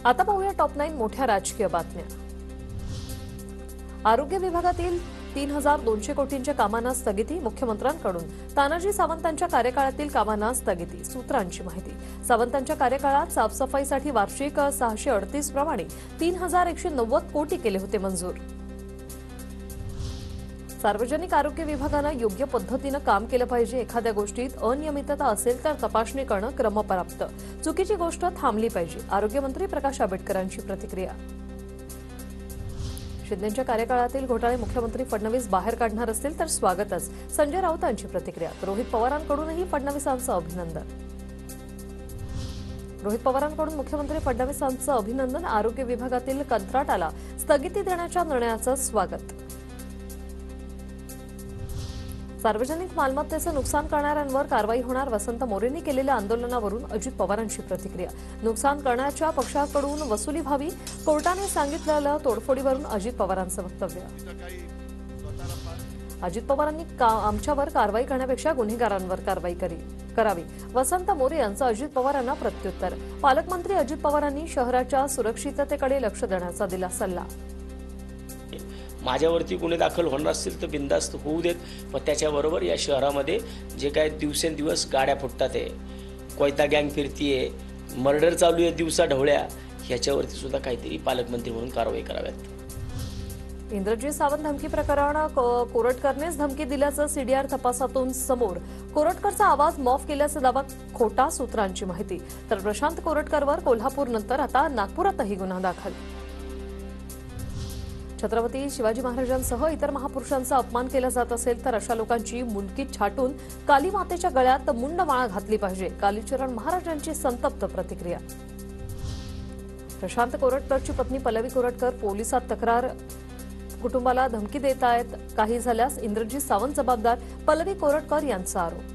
आता पाहूया टॉप 9 मोठ्या राजकीय बातम्या। आरोग्य विभागातील 3200 कोटींच्या कामांना स्थगिती, मुख्यमंत्र्यांकडून तानाजी सावंतांच्या कार्यकाळातील कामांना स्थगिती, सूत्रांची माहिती। सावंतांच्या कार्यकाळात साफसफाईसाठी वार्षिक 638 प्रमाणे 3190 कोटी केले होते मंजूर। सार्वजनिक आरोग्य विभागानं योग्य पद्धतीनं काम केलं पाहिजे। एखाद्या गोष्टीत अनियमितता असेल तर तपासणी करणं क्रमप्राप्त, चुकीची गोष्ट थांबली पाहिजे। आरोग्यमंत्री प्रकाश आंबेडकरांची प्रतिक्रिया। शिंदेंच्या कार्यकाळातील घोटाळे मुख्यमंत्री फडणवीस बाहेर काढणार असतील तर स्वागतच, संजय राऊतांची प्रतिक्रिया। रोहित पवारांकडूनही फडणवीसांचं अभिनंदन। रोहित पवारांकडून मुख्यमंत्री फडणवीसांचं अभिनंदन। आरोग्य विभागातील कंत्राटाला स्थगिती देण्याच्या निर्णयाचं स्वागत। सार्वजनिक मालमत्तेचं नुकसान करणाऱ्यांवर कारवाई होणार, वसंत मोरेंनी केलेल्या आंदोलनावरून अजित पवारांची प्रतिक्रिया। नुकसान करण्याच्या पक्षाकडून वसुली व्हावी, कोर्टाने सांगितलेल्या तोडफोडीवरून अजित पवारांचं वक्तव्य। अजित पवारांनी आमच्यावर कारवाई करण्यापेक्षा गुन्हेगारांवर कारवाई करावी, वसंत मोरे यांचं अजित पवारांना प्रत्युत्तर। पालकमंत्री अजित पवारांनी शहराच्या सुरक्षिततेकडे लक्ष देण्याचा दिला सल्ला। माझ्यावरती गुन्हे दाखल होणार असतील तर बिनधास्त होऊ देत, पण त्याच्याबरोबर या शहरामध्ये जे काय दिवसेंदिवस गाड्या फुटतात आहे, कोयता गँग फिरतीये, मर्डर चालू आहे दिवसा ढवळ्या, ह्याच्यावरती सुद्धा काहीतरी पालकमंत्री म्हणून कारवाई कराव्यात। इंद्रजीत सावंत धमकी प्रकरण कोरटकरनेच धमकी दिल्याचं सीडीआर तपासातून समोर। कोरटकरचा आवाज मॉफ केल्याचा दावा खोटा, सूत्रांची माहिती। तर प्रशांत कोरटकरवर कोल्हापूरनंतर आता नागपुरातही गुन्हा दाखल। छत्रपती शिवाजी महाराजांसह इतर महापुरुषांचा अपमान केला जात असेल तर अशा लोकांची मुंडकी छाटून काली मातेच्या गळ्यात मुंडमाळा घातली पाहिजे, कालीचरण महाराजांची संतप्त प्रतिक्रिया। प्रशांत कोरटकरची पत्नी पल्लवी कोरटकर पोलिसात तक्रार, कुटुंबाला धमकी देत आहेत, काही झाल्यास इंद्रजीत सावंत जबाबदार, पल्लवी कोरटकर यांचा आरोप।